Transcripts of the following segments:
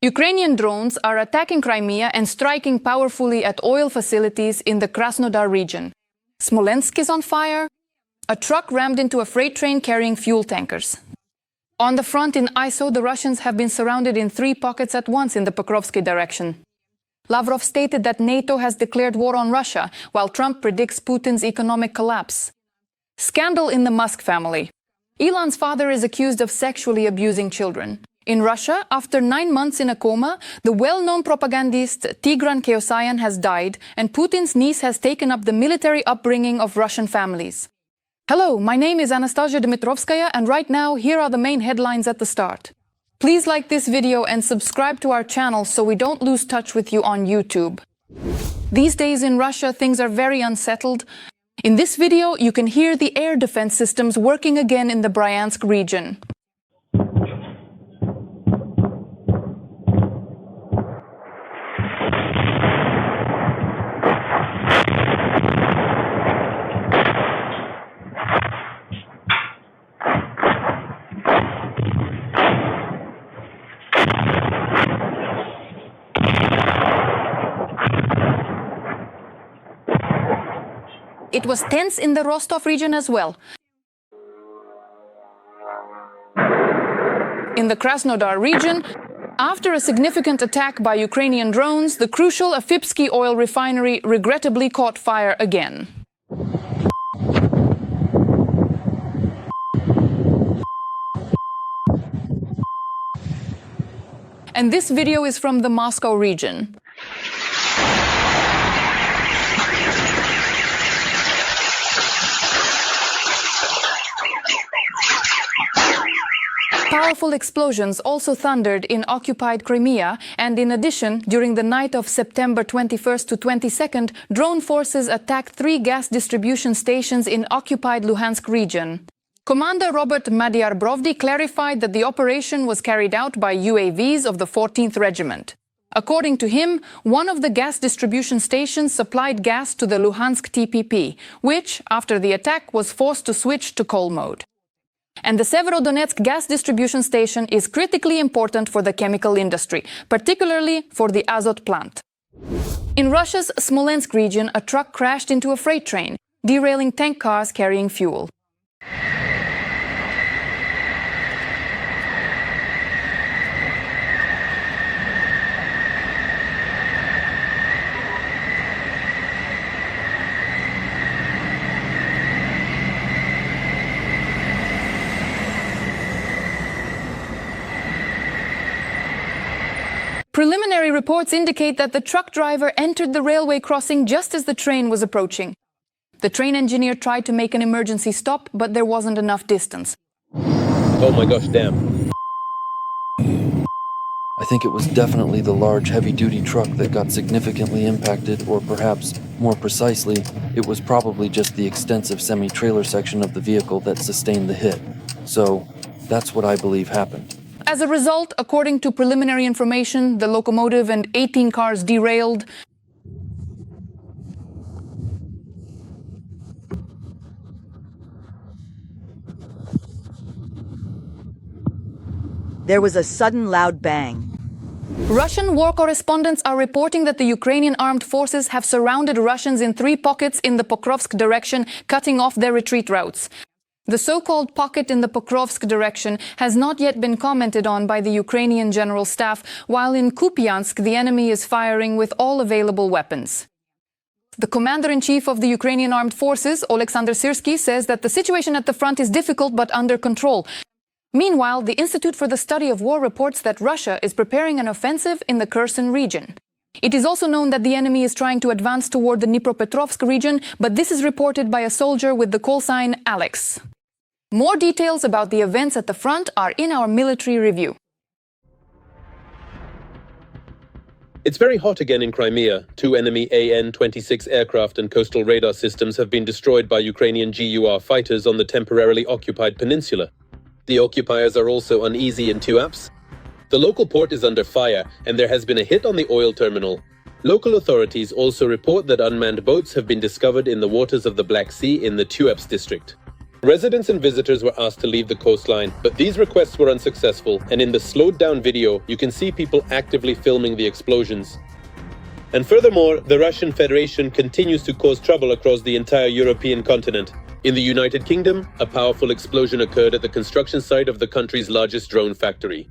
Ukrainian drones are attacking Crimea and striking powerfully at oil facilities in the Krasnodar region. Smolensk is on fire. A truck rammed into a freight train carrying fuel tankers. On the front in ISO, the Russians have been surrounded in 3 pockets at once in the Pokrovsk direction. Lavrov stated that NATO has declared war on Russia, while Trump predicts Putin's economic collapse. Scandal in the Musk family. Elon's father is accused of sexually abusing children. In Russia, after 9 months in a coma, the well-known propagandist Tigran Keosayan has died, and Putin's niece has taken up the military upbringing of Russian families. Hello, my name is Anastasia Dmitrovskaya, and right now, here are the main headlines at the start. Please like this video and subscribe to our channel so we don't lose touch with you on YouTube. These days in Russia, things are very unsettled. In this video, you can hear the air defense systems working again in the Bryansk region. It was tense in the Rostov region as well. In the Krasnodar region, after a significant attack by Ukrainian drones, the crucial Afipsky oil refinery regrettably caught fire again. And this video is from the Moscow region. Powerful explosions also thundered in occupied Crimea, and in addition, during the night of September 21st to 22nd, drone forces attacked 3 gas distribution stations in occupied Luhansk region. Commander Robert Madyar-Brovdi clarified that the operation was carried out by UAVs of the 14th Regiment. According to him, one of the gas distribution stations supplied gas to the Luhansk TPP, which, after the attack, was forced to switch to coal mode. And the Severodonetsk gas distribution station is critically important for the chemical industry, particularly for the Azot plant. In Russia's Smolensk region, a truck crashed into a freight train, derailing tank cars carrying fuel. Preliminary reports indicate that the truck driver entered the railway crossing just as the train was approaching. The train engineer tried to make an emergency stop, but there wasn't enough distance. Oh my gosh, damn. I think it was definitely the large heavy-duty truck that got significantly impacted, or perhaps, more precisely, it was probably just the extensive semi-trailer section of the vehicle that sustained the hit. So, that's what I believe happened. As a result, according to preliminary information, the locomotive and 18 cars derailed. There was a sudden loud bang. Russian war correspondents are reporting that the Ukrainian Armed Forces have surrounded Russians in 3 pockets in the Pokrovsk direction, cutting off their retreat routes. The so-called pocket in the Pokrovsk direction has not yet been commented on by the Ukrainian General Staff, while in Kupiansk the enemy is firing with all available weapons. The commander-in-chief of the Ukrainian Armed Forces, Oleksandr Syrsky, says that the situation at the front is difficult but under control. Meanwhile, the Institute for the Study of War reports that Russia is preparing an offensive in the Kherson region. It is also known that the enemy is trying to advance toward the Dnipropetrovsk region, but this is reported by a soldier with the call sign Alex. More details about the events at the front are in our military review. It's very hot again in Crimea. 2 enemy AN-26 aircraft and coastal radar systems have been destroyed by Ukrainian GUR fighters on the temporarily occupied peninsula. The occupiers are also uneasy in Tuapse. The local port is under fire, and there has been a hit on the oil terminal. Local authorities also report that unmanned boats have been discovered in the waters of the Black Sea in the Tuapse district. Residents and visitors were asked to leave the coastline, but these requests were unsuccessful, and in the slowed-down video, you can see people actively filming the explosions. And furthermore, the Russian Federation continues to cause trouble across the entire European continent. In the United Kingdom, a powerful explosion occurred at the construction site of the country's largest drone factory.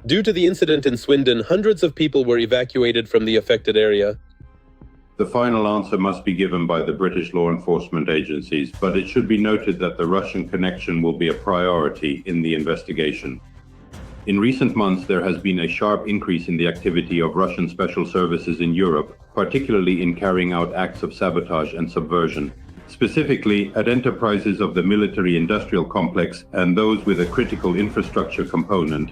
Due to the incident in Swindon, hundreds of people were evacuated from the affected area. The final answer must be given by the British law enforcement agencies, but it should be noted that the Russian connection will be a priority in the investigation. In recent months, there has been a sharp increase in the activity of Russian special services in Europe, particularly in carrying out acts of sabotage and subversion, specifically at enterprises of the military-industrial complex and those with a critical infrastructure component.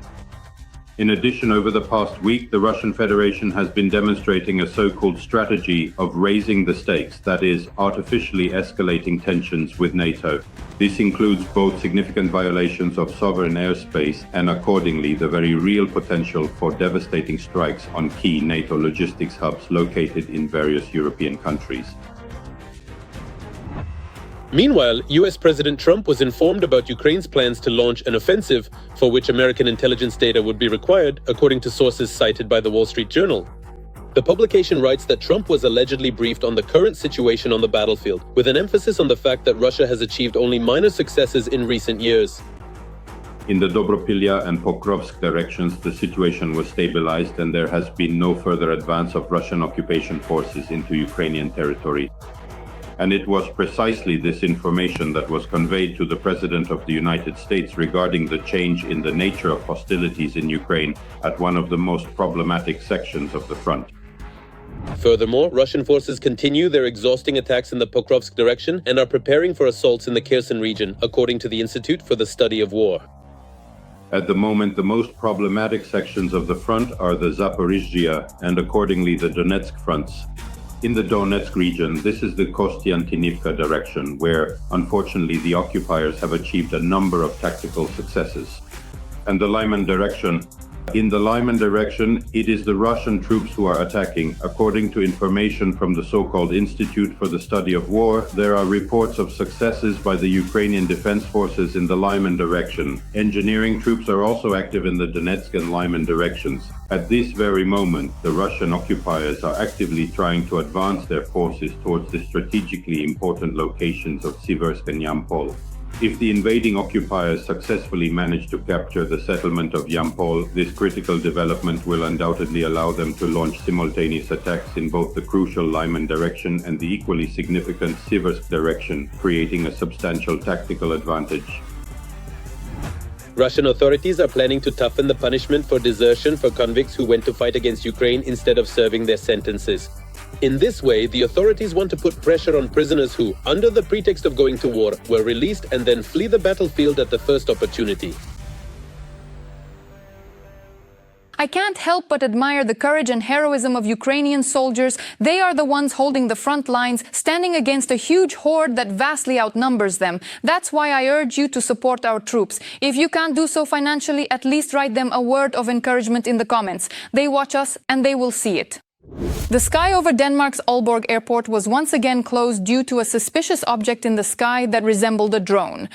In addition, over the past week, the Russian Federation has been demonstrating a so-called strategy of raising the stakes, that is, artificially escalating tensions with NATO. This includes both significant violations of sovereign airspace and, accordingly, the very real potential for devastating strikes on key NATO logistics hubs located in various European countries. Meanwhile, US President Trump was informed about Ukraine's plans to launch an offensive for which American intelligence data would be required, according to sources cited by the Wall Street Journal. The publication writes that Trump was allegedly briefed on the current situation on the battlefield, with an emphasis on the fact that Russia has achieved only minor successes in recent years. In the Dobropilya and Pokrovsk directions, the situation was stabilized and there has been no further advance of Russian occupation forces into Ukrainian territory. And it was precisely this information that was conveyed to the President of the United States regarding the change in the nature of hostilities in Ukraine at one of the most problematic sections of the front. Furthermore, Russian forces continue their exhausting attacks in the Pokrovsk direction and are preparing for assaults in the Kherson region, according to the Institute for the Study of War. At the moment, the most problematic sections of the front are the Zaporizhzhia and accordingly the Donetsk fronts. In the Donetsk region, this is the Kostiantynivka direction, where, unfortunately, the occupiers have achieved a number of tactical successes. And the Lyman direction. In the Lyman direction, it is the Russian troops who are attacking. According to information from the so-called Institute for the Study of War, there are reports of successes by the Ukrainian defense forces in the Lyman direction. Engineering troops are also active in the Donetsk and Lyman directions. At this very moment, the Russian occupiers are actively trying to advance their forces towards the strategically important locations of Siversk and Yampol. If the invading occupiers successfully manage to capture the settlement of Yampol, this critical development will undoubtedly allow them to launch simultaneous attacks in both the crucial Lyman direction and the equally significant Siversk direction, creating a substantial tactical advantage. Russian authorities are planning to toughen the punishment for desertion for convicts who went to fight against Ukraine instead of serving their sentences. In this way, the authorities want to put pressure on prisoners who, under the pretext of going to war, were released and then flee the battlefield at the first opportunity. I can't help but admire the courage and heroism of Ukrainian soldiers. They are the ones holding the front lines, standing against a huge horde that vastly outnumbers them. That's why I urge you to support our troops. If you can't do so financially, at least write them a word of encouragement in the comments. They watch us and they will see it. The sky over Denmark's Aalborg airport was once again closed due to a suspicious object in the sky that resembled a drone.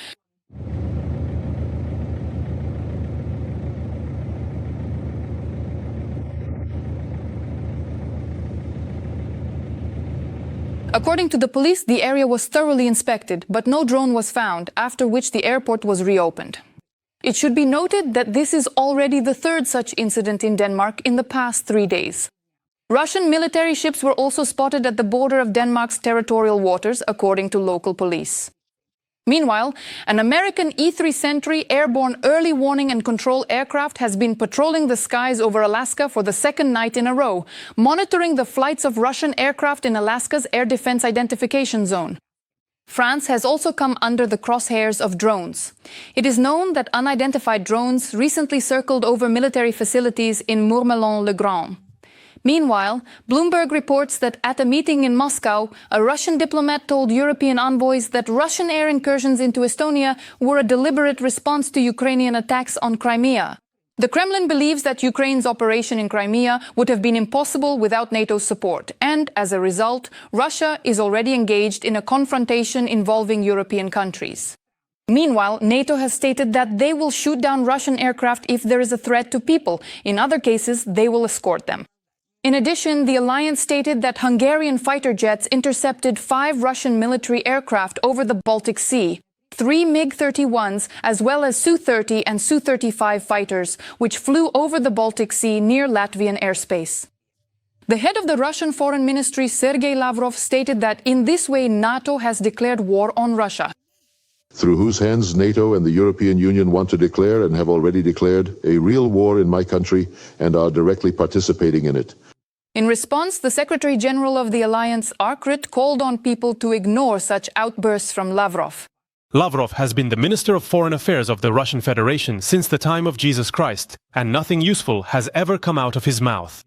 According to the police, the area was thoroughly inspected, but no drone was found, after which the airport was reopened. It should be noted that this is already the third such incident in Denmark in the past 3 days. Russian military ships were also spotted at the border of Denmark's territorial waters, according to local police. Meanwhile, an American E-3 Sentry airborne early warning and control aircraft has been patrolling the skies over Alaska for the second night in a row, monitoring the flights of Russian aircraft in Alaska's air defense identification zone. France has also come under the crosshairs of drones. It is known that unidentified drones recently circled over military facilities in Mourmelon-le-Grand. Meanwhile, Bloomberg reports that at a meeting in Moscow, a Russian diplomat told European envoys that Russian air incursions into Estonia were a deliberate response to Ukrainian attacks on Crimea. The Kremlin believes that Ukraine's operation in Crimea would have been impossible without NATO's support, and as a result, Russia is already engaged in a confrontation involving European countries. Meanwhile, NATO has stated that they will shoot down Russian aircraft if there is a threat to people. In other cases, they will escort them. In addition, the alliance stated that Hungarian fighter jets intercepted 5 Russian military aircraft over the Baltic Sea, 3 MiG-31s, as well as Su-30 and Su-35 fighters, which flew over the Baltic Sea near Latvian airspace. The head of the Russian Foreign Ministry, Sergei Lavrov, stated that in this way NATO has declared war on Russia. Through whose hands NATO and the European Union want to declare and have already declared a real war in my country and are directly participating in it. In response, the Secretary General of the alliance, Patriot, called on people to ignore such outbursts from Lavrov. Lavrov has been the Minister of Foreign Affairs of the Russian Federation since the time of Jesus Christ, and nothing useful has ever come out of his mouth.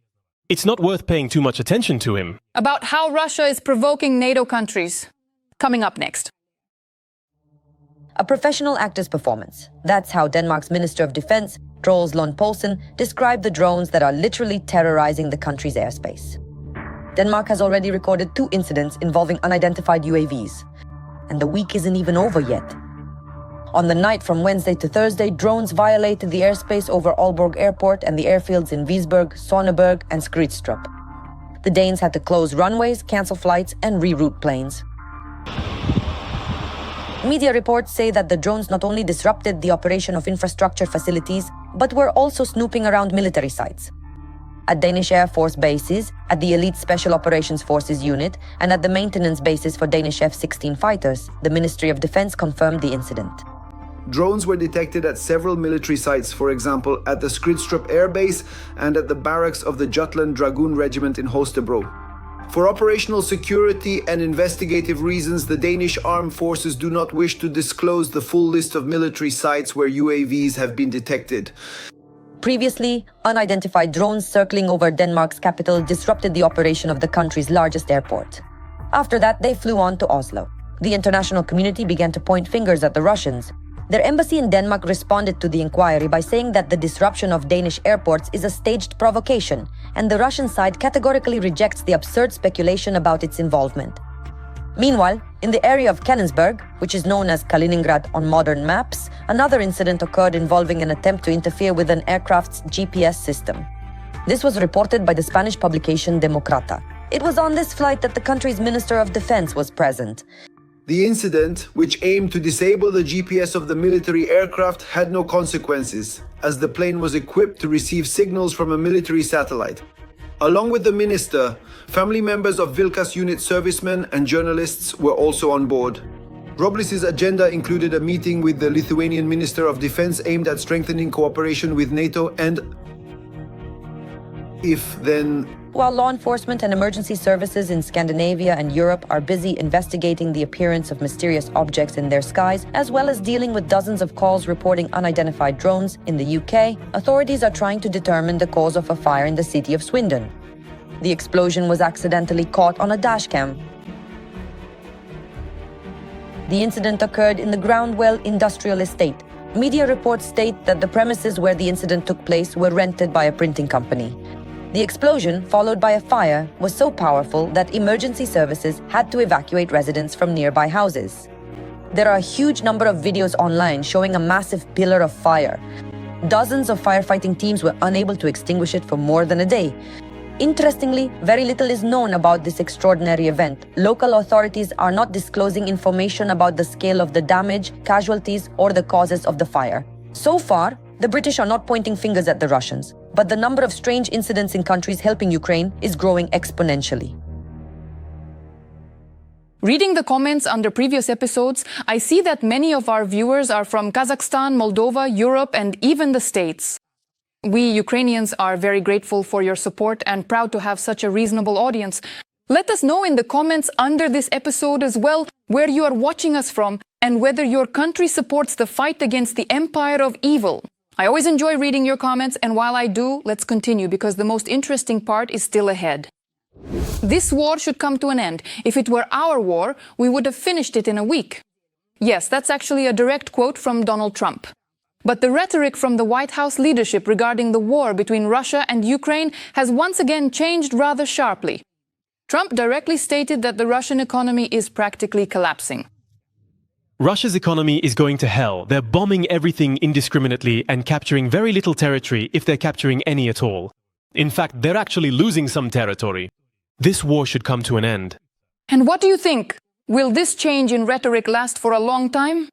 It's not worth paying too much attention to him. About how Russia is provoking NATO countries. Coming up next. A professional actor's performance. That's how Denmark's Minister of Defense, Troels Lund Poulsen, described the drones that are literally terrorizing the country's airspace. Denmark has already recorded 2 incidents involving unidentified UAVs. And the week isn't even over yet. On the night from Wednesday to Thursday, drones violated the airspace over Aalborg Airport and the airfields in Visberg, Sonneberg and Skrydstrup. The Danes had to close runways, cancel flights and reroute planes. Media reports say that the drones not only disrupted the operation of infrastructure facilities, but were also snooping around military sites. At Danish Air Force bases, at the Elite Special Operations Forces unit, and at the maintenance bases for Danish F-16 fighters, the Ministry of Defense confirmed the incident. Drones were detected at several military sites, for example, at the Skrydstrup Air Base and at the barracks of the Jutland Dragoon Regiment in Holstebro. For operational security and investigative reasons, the Danish Armed Forces do not wish to disclose the full list of military sites where UAVs have been detected. Previously, unidentified drones circling over Denmark's capital disrupted the operation of the country's largest airport. After that, they flew on to Oslo. The international community began to point fingers at the Russians. Their embassy in Denmark responded to the inquiry by saying that the disruption of Danish airports is a staged provocation, and the Russian side categorically rejects the absurd speculation about its involvement. Meanwhile, in the area of Kenensberg, which is known as Kaliningrad on modern maps, another incident occurred involving an attempt to interfere with an aircraft's GPS system. This was reported by the Spanish publication Democrata. It was on this flight that the country's Minister of Defense was present. The incident, which aimed to disable the GPS of the military aircraft, had no consequences, as the plane was equipped to receive signals from a military satellite. Along with the minister, family members of Vilkas unit servicemen and journalists were also on board. Robles' agenda included a meeting with the Lithuanian Minister of Defense aimed at strengthening cooperation with NATO and While law enforcement and emergency services in Scandinavia and Europe are busy investigating the appearance of mysterious objects in their skies, as well as dealing with dozens of calls reporting unidentified drones, in the UK, authorities are trying to determine the cause of a fire in the city of Swindon. The explosion was accidentally caught on a dashcam. The incident occurred in the Groundwell industrial estate. Media reports state that the premises where the incident took place were rented by a printing company. The explosion, followed by a fire, was so powerful that emergency services had to evacuate residents from nearby houses. There are a huge number of videos online showing a massive pillar of fire. Dozens of firefighting teams were unable to extinguish it for more than a day. Interestingly, very little is known about this extraordinary event. Local authorities are not disclosing information about the scale of the damage, casualties, or the causes of the fire. So far, the British are not pointing fingers at the Russians, but the number of strange incidents in countries helping Ukraine is growing exponentially. Reading the comments under previous episodes, I see that many of our viewers are from Kazakhstan, Moldova, Europe, and even the States. We Ukrainians are very grateful for your support and proud to have such a reasonable audience. Let us know in the comments under this episode as well where you are watching us from and whether your country supports the fight against the empire of evil. I always enjoy reading your comments, and while I do, let's continue because the most interesting part is still ahead. This war should come to an end. If it were our war, we would have finished it in a week. Yes, that's actually a direct quote from Donald Trump. But the rhetoric from the White House leadership regarding the war between Russia and Ukraine has once again changed rather sharply. Trump directly stated that the Russian economy is practically collapsing. Russia's economy is going to hell. They're bombing everything indiscriminately and capturing very little territory if they're capturing any at all. In fact, they're actually losing some territory. This war should come to an end. And what do you think? Will this change in rhetoric last for a long time?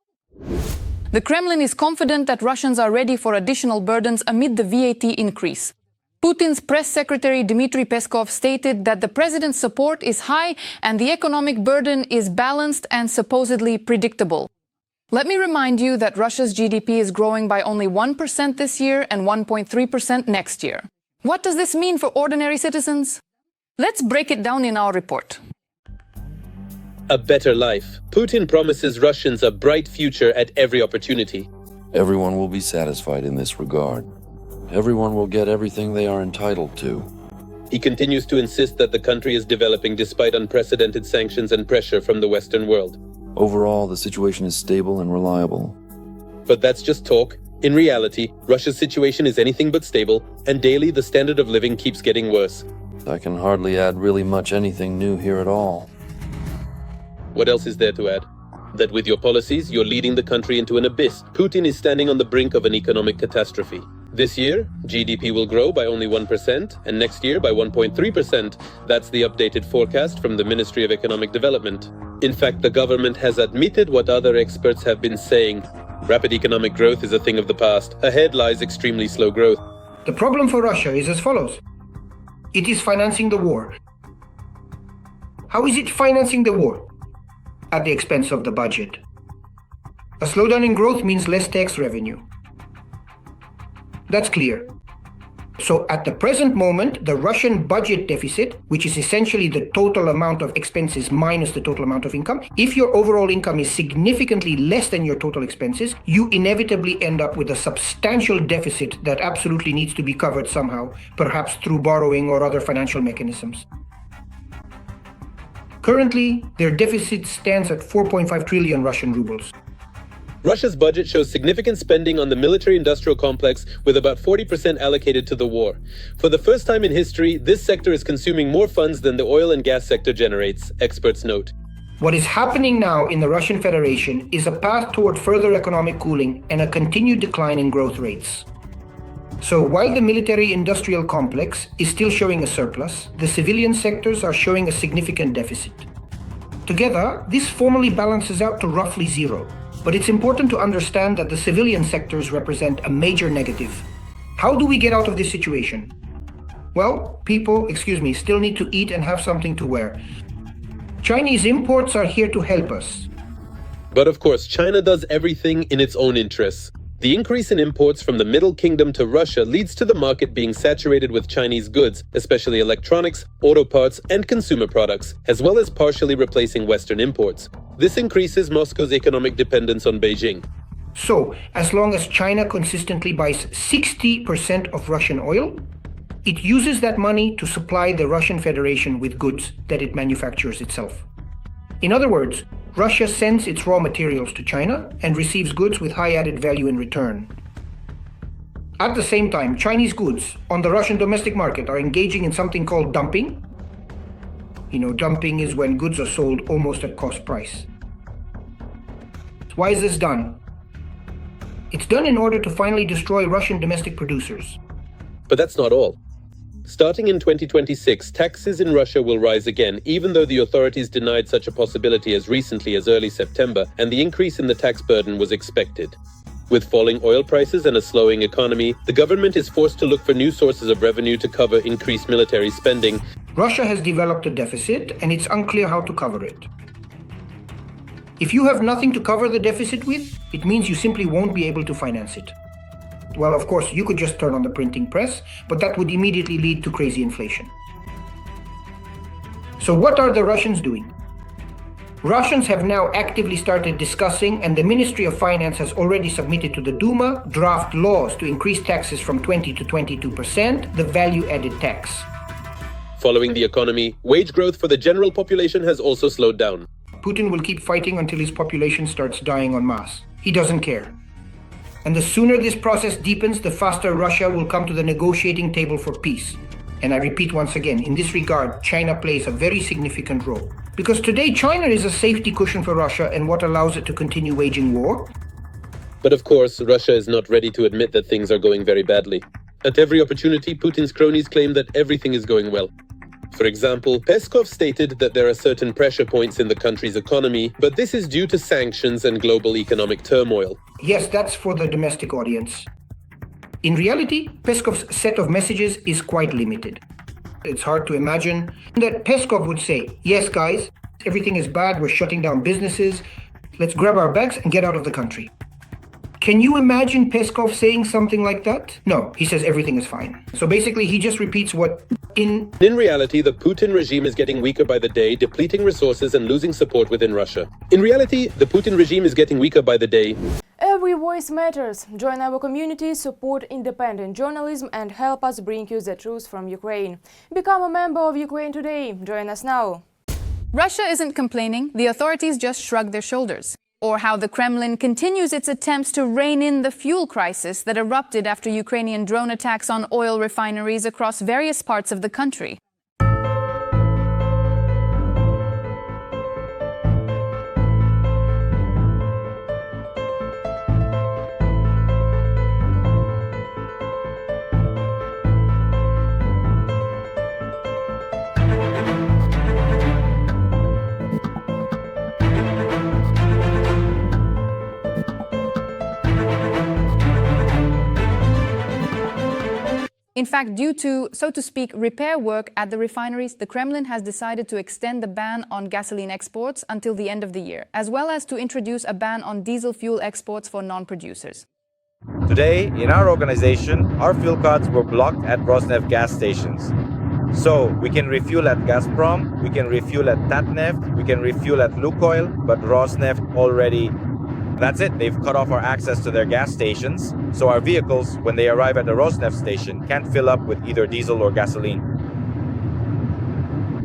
The Kremlin is confident that Russians are ready for additional burdens amid the VAT increase. Putin's press secretary Dmitry Peskov stated that the president's support is high and the economic burden is balanced and supposedly predictable. Let me remind you that Russia's GDP is growing by only 1% this year and 1.3% next year. What does this mean for ordinary citizens? Let's break it down in our report. A better life. Putin promises Russians a bright future at every opportunity. Everyone will be satisfied in this regard. Everyone will get everything they are entitled to. He continues to insist that the country is developing despite unprecedented sanctions and pressure from the Western world. Overall, the situation is stable and reliable. But that's just talk. In reality, Russia's situation is anything but stable, and daily the standard of living keeps getting worse. I can hardly add really much anything new here at all. What else is there to add? That with your policies, you're leading the country into an abyss. Putin is standing on the brink of an economic catastrophe. This year, GDP will grow by only 1%, and next year by 1.3%. That's the updated forecast from the Ministry of Economic Development. In fact, the government has admitted what other experts have been saying. Rapid economic growth is a thing of the past. Ahead lies extremely slow growth. The problem for Russia is as follows. It is financing the war. How is it financing the war? At the expense of the budget. A slowdown in growth means less tax revenue. That's clear. So at the present moment, the Russian budget deficit, which is essentially the total amount of expenses minus the total amount of income, if your overall income is significantly less than your total expenses, you inevitably end up with a substantial deficit that absolutely needs to be covered somehow, perhaps through borrowing or other financial mechanisms. Currently, their deficit stands at 4.5 trillion Russian rubles. Russia's budget shows significant spending on the military-industrial complex, with about 40% allocated to the war. For the first time in history, this sector is consuming more funds than the oil and gas sector generates, experts note. What is happening now in the Russian Federation is a path toward further economic cooling and a continued decline in growth rates. So while the military-industrial complex is still showing a surplus, the civilian sectors are showing a significant deficit. Together, this formally balances out to roughly zero. But it's important to understand that the civilian sectors represent a major negative. How do we get out of this situation? Well, people, still need to eat and have something to wear. Chinese imports are here to help us. But of course, China does everything in its own interests. The increase in imports from the Middle Kingdom to Russia leads to the market being saturated with Chinese goods, especially electronics, auto parts, and consumer products, as well as partially replacing Western imports. This increases Moscow's economic dependence on Beijing. So, as long as China consistently buys 60% of Russian oil, it uses that money to supply the Russian Federation with goods that it manufactures itself. In other words, Russia sends its raw materials to China and receives goods with high added value in return. At the same time, Chinese goods on the Russian domestic market are engaging in something called dumping. Dumping is when goods are sold almost at cost price. Why is this done? It's done in order to finally destroy Russian domestic producers. But that's not all. Starting in 2026, taxes in Russia will rise again, even though the authorities denied such a possibility as recently as early September, and the increase in the tax burden was expected. With falling oil prices and a slowing economy, the government is forced to look for new sources of revenue to cover increased military spending. Russia has developed a deficit, and it's unclear how to cover it. If you have nothing to cover the deficit with, it means you simply won't be able to finance it. Well, of course, you could just turn on the printing press, but that would immediately lead to crazy inflation. So what are the Russians doing? Russians have now actively started discussing, and the Ministry of Finance has already submitted to the Duma draft laws to increase taxes from 20 to 22%, the value-added tax. Following the economy, wage growth for the general population has also slowed down. Putin will keep fighting until his population starts dying en masse. He doesn't care. And the sooner this process deepens, the faster Russia will come to the negotiating table for peace. And I repeat once again, in this regard, China plays a very significant role. Because today China is a safety cushion for Russia and what allows it to continue waging war. But of course, Russia is not ready to admit that things are going very badly. At every opportunity, Putin's cronies claim that everything is going well. For example, Peskov stated that there are certain pressure points in the country's economy, but this is due to sanctions and global economic turmoil. Yes, that's for the domestic audience. In reality, Peskov's set of messages is quite limited. It's hard to imagine that Peskov would say, yes guys, everything is bad, we're shutting down businesses, let's grab our bags and get out of the country. Can you imagine Peskov saying something like that? No, he says everything is fine. So basically he just repeats what In reality, the Putin regime is getting weaker by the day, depleting resources and losing support within Russia. In reality, the Putin regime is getting weaker by the day. Every voice matters. Join our community, support independent journalism and help us bring you the truth from Ukraine. Become a member of Ukraine Today. Join us now. Russia isn't complaining, the authorities just shrug their shoulders. Or how the Kremlin continues its attempts to rein in the fuel crisis that erupted after Ukrainian drone attacks on oil refineries across various parts of the country. In fact, due to, so to speak, repair work at the refineries, the Kremlin has decided to extend the ban on gasoline exports until the end of the year, as well as to introduce a ban on diesel fuel exports for non-producers. Today, in our organization, our fuel cards were blocked at Rosneft gas stations. So, we can refuel at Gazprom, we can refuel at Tatneft, we can refuel at Lukoil, but Rosneft already... That's it, they've cut off our access to their gas stations, so our vehicles, when they arrive at the Rosneft station, can't fill up with either diesel or gasoline.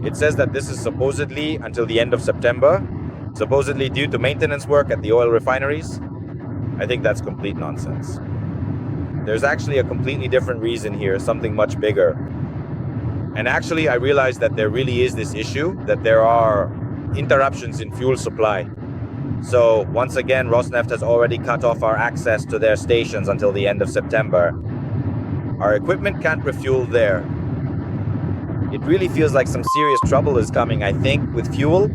It says that this is supposedly until the end of September, supposedly due to maintenance work at the oil refineries. I think that's complete nonsense. There's actually a completely different reason here, something much bigger. And actually, I realized that there really is this issue, that there are interruptions in fuel supply. So, once again, Rosneft has already cut off our access to their stations until the end of September. Our equipment can't refuel there. It really feels like some serious trouble is coming, I think, with fuel.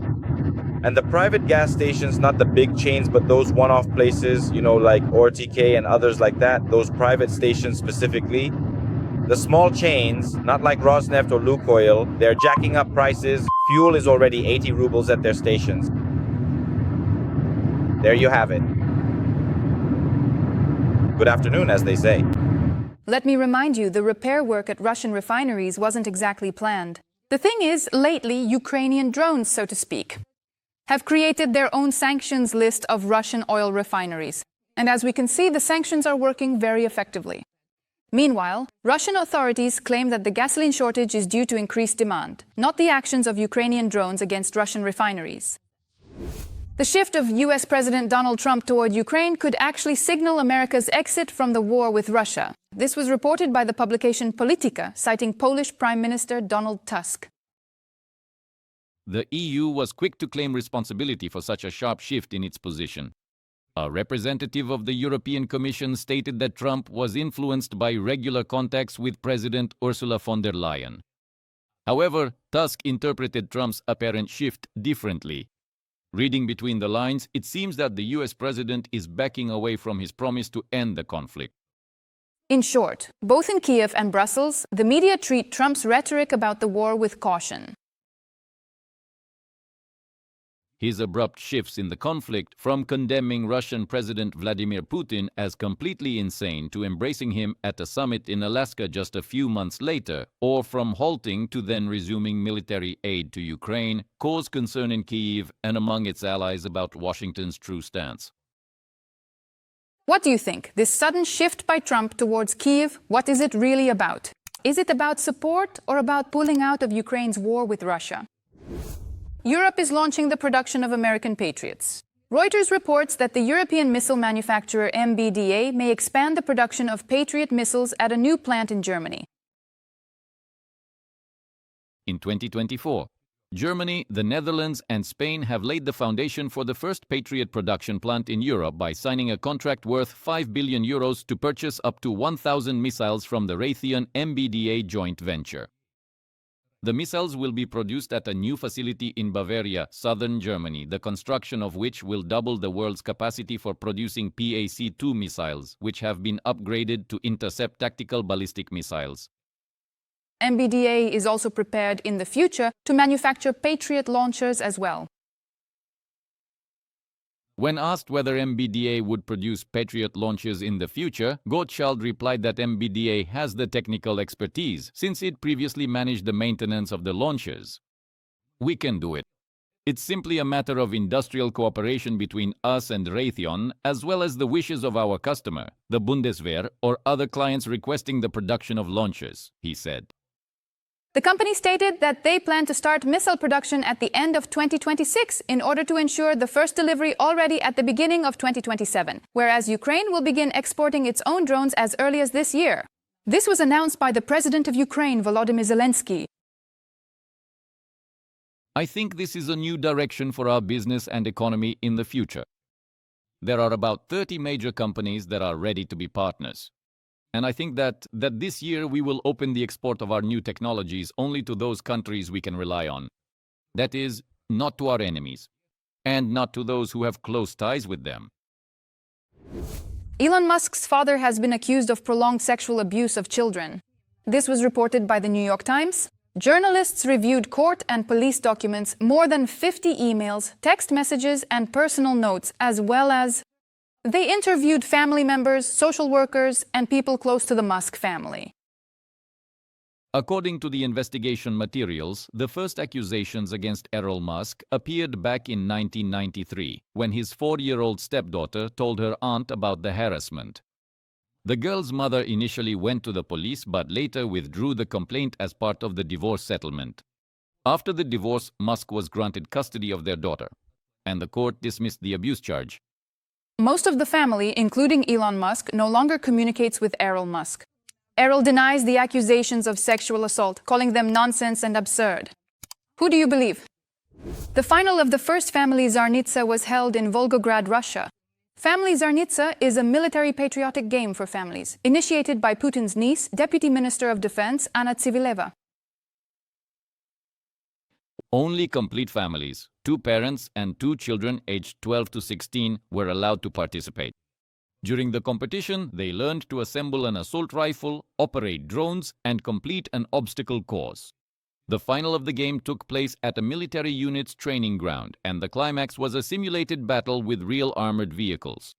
And the private gas stations, not the big chains, but those one-off places, you know, like ORTK and others like that, those private stations specifically. The small chains, not like Rosneft or Lukoil, they're jacking up prices. Fuel is already 80 rubles at their stations. There you have it. Good afternoon, as they say. Let me remind you, the repair work at Russian refineries wasn't exactly planned. The thing is, lately, Ukrainian drones, so to speak, have created their own sanctions list of Russian oil refineries. And as we can see, the sanctions are working very effectively. Meanwhile, Russian authorities claim that the gasoline shortage is due to increased demand, not the actions of Ukrainian drones against Russian refineries. The shift of US President Donald Trump toward Ukraine could actually signal America's exit from the war with Russia. This was reported by the publication Polityka, citing Polish Prime Minister Donald Tusk. The EU was quick to claim responsibility for such a sharp shift in its position. A representative of the European Commission stated that Trump was influenced by regular contacts with President Ursula von der Leyen. However, Tusk interpreted Trump's apparent shift differently. Reading between the lines, it seems that the US president is backing away from his promise to end the conflict. In short, both in Kiev and Brussels, the media treat Trump's rhetoric about the war with caution. His abrupt shifts in the conflict, from condemning Russian President Vladimir Putin as completely insane to embracing him at a summit in Alaska just a few months later, or from halting to then resuming military aid to Ukraine, cause concern in Kyiv and among its allies about Washington's true stance. What do you think? This sudden shift by Trump towards Kyiv, what is it really about? Is it about support or about pulling out of Ukraine's war with Russia? Europe is launching the production of American Patriots. Reuters reports that the European missile manufacturer MBDA may expand the production of Patriot missiles at a new plant in Germany. In 2024, Germany, the Netherlands, and Spain have laid the foundation for the first Patriot production plant in Europe by signing a contract worth €5 billion to purchase up to 1,000 missiles from the Raytheon MBDA joint venture. The missiles will be produced at a new facility in Bavaria, southern Germany, the construction of which will double the world's capacity for producing PAC-2 missiles, which have been upgraded to intercept tactical ballistic missiles. MBDA is also prepared in the future to manufacture Patriot launchers as well. When asked whether MBDA would produce Patriot launchers in the future, Gottschild replied that MBDA has the technical expertise, since it previously managed the maintenance of the launchers. We can do it. It's simply a matter of industrial cooperation between us and Raytheon, as well as the wishes of our customer, the Bundeswehr, or other clients requesting the production of launchers, he said. The company stated that they plan to start missile production at the end of 2026 in order to ensure the first delivery already at the beginning of 2027, whereas Ukraine will begin exporting its own drones as early as this year. This was announced by the President of Ukraine, Volodymyr Zelensky. I think this is a new direction for our business and economy in the future. There are about 30 major companies that are ready to be partners. And I think that this year we will open the export of our new technologies only to those countries we can rely on. That is, not to our enemies, and not to those who have close ties with them. Elon Musk's father has been accused of prolonged sexual abuse of children. This was reported by the New York Times. Journalists reviewed court and police documents, more than 50 emails, text messages, and personal notes, as well as they interviewed family members, social workers, and people close to the Musk family. According to the investigation materials, the first accusations against Elon Musk appeared back in 1993, when his 4-year-old stepdaughter told her aunt about the harassment. The girl's mother initially went to the police but later withdrew the complaint as part of the divorce settlement. After the divorce, Musk was granted custody of their daughter, and the court dismissed the abuse charge. Most of the family, including Elon Musk, no longer communicates with Elon Musk. Errol denies the accusations of sexual assault, calling them nonsense and absurd. Who do you believe? The final of the first Family Tsarnitsa was held in Volgograd, Russia. Family Tsarnitsa is a military-patriotic game for families, initiated by Putin's niece, Deputy Minister of Defense, Anna Tsivileva. Only complete families, 2 parents and 2 children aged 12 to 16 were allowed to participate. During the competition, they learned to assemble an assault rifle, operate drones, and complete an obstacle course. The final of the game took place at a military unit's training ground, and the climax was a simulated battle with real armored vehicles.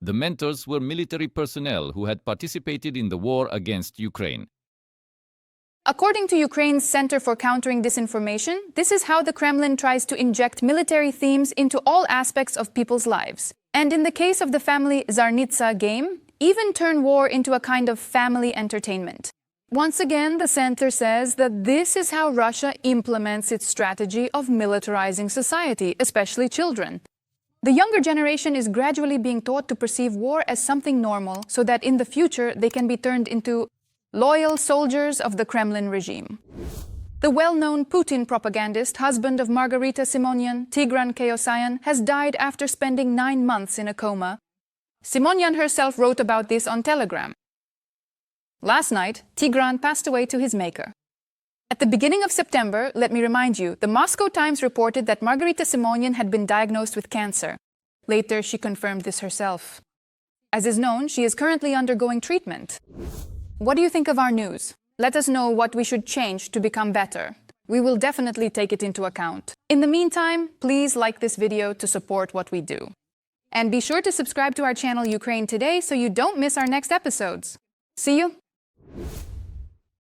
The mentors were military personnel who had participated in the war against Ukraine. According to Ukraine's Center for Countering Disinformation, this is how the Kremlin tries to inject military themes into all aspects of people's lives. And in the case of the Family Tsarnitsa game, even turn war into a kind of family entertainment. Once again, the center says that this is how Russia implements its strategy of militarizing society, especially children. The younger generation is gradually being taught to perceive war as something normal, so that in the future they can be turned into loyal soldiers of the Kremlin regime. The well-known Putin propagandist, husband of Margarita Simonyan, Tigran Keosayan, has died after spending 9 months in a coma. Simonyan herself wrote about this on Telegram. Last night, Tigran passed away to his maker. At the beginning of September, let me remind you, the Moscow Times reported that Margarita Simonyan had been diagnosed with cancer. Later, she confirmed this herself. As is known, she is currently undergoing treatment. What do you think of our news? Let us know what we should change to become better. We will definitely take it into account. In the meantime, please like this video to support what we do. And be sure to subscribe to our channel Ukraine Today so you don't miss our next episodes. See you!